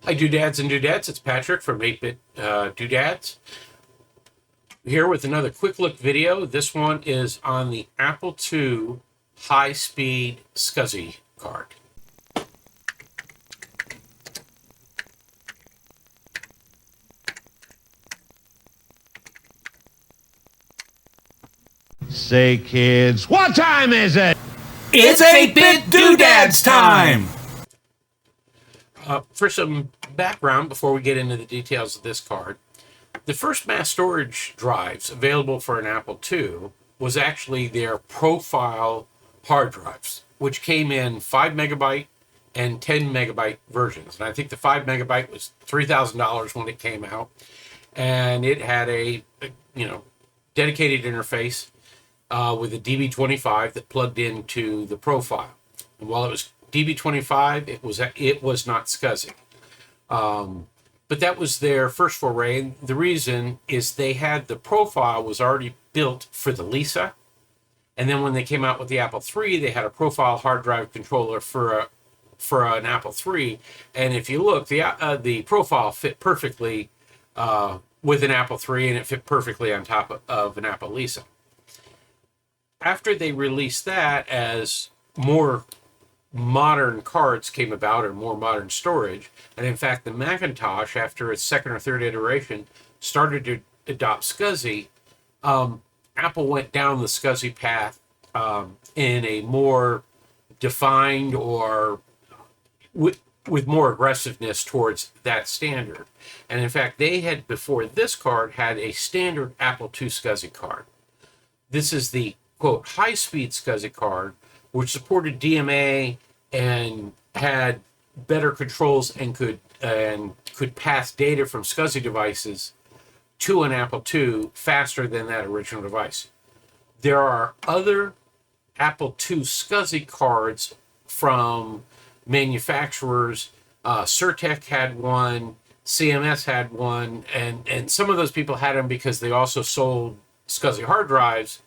Hi, doodads and dudettes. It's Patrick from 8-Bit Doodads. Here with another quick look video. This one is on the Apple II High Speed SCSI card. Say, kids, what time is it? It's 8-Bit Doodads time! For some background, before we get into the details of this card, the first mass storage drives available for an Apple II was actually their profile hard drives, which came in 5 megabyte and 10 megabyte versions. And I think the 5 megabyte was $3,000 when it came out. And it had a dedicated interface with a DB25 that plugged into the profile. And while it was DB25, it was not SCSI. But that was their first foray. And the reason is they had the profile was already built for the Lisa. And then when they came out with the Apple III, they had a profile hard drive controller for an Apple III. And if you look, the profile fit perfectly with an Apple III, and it fit perfectly on top of an Apple Lisa. After they released that, as more modern cards came about, or more modern storage, and in fact the Macintosh, after its second or third iteration, started to adopt SCSI, Apple went down the SCSI path in a more defined or with more aggressiveness towards that standard. And in fact, they had, before this card, had a standard Apple II SCSI card. This is the, quote, high-speed SCSI card, which supported DMA and had better controls and could pass data from SCSI devices to an Apple II faster than that original device. There are other Apple II SCSI cards from manufacturers. Surtec had one, CMS had one, and some of those people had them because they also sold SCSI hard drives.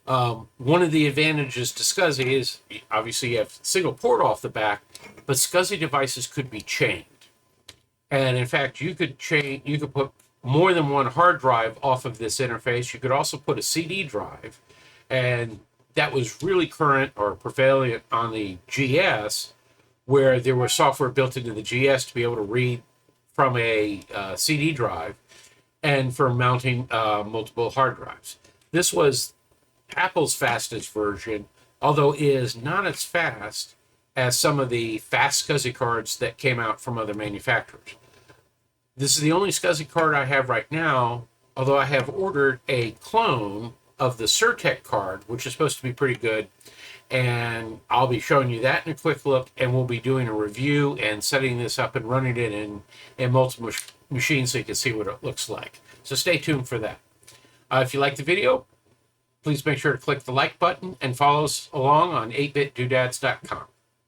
One of the advantages to SCSI is obviously you have single port off the back, but SCSI devices could be chained. And in fact, you could put more than one hard drive off of this interface. You could also put a CD drive, and that was really current or prevalent on the GS, where there was software built into the GS to be able to read from a CD drive, and for mounting multiple hard drives. This was Apple's fastest version, although it is not as fast as some of the fast SCSI cards that came out from other manufacturers. This is the only SCSI card I have right now, although I have ordered a clone of the Surtec card, which is supposed to be pretty good, and I'll be showing you that in a quick look, and we'll be doing a review and setting this up and running it in multiple machines so you can see what it looks like. So stay tuned for that. If you like the video, please make sure to click the like button and follow us along on 8bitdoodads.com.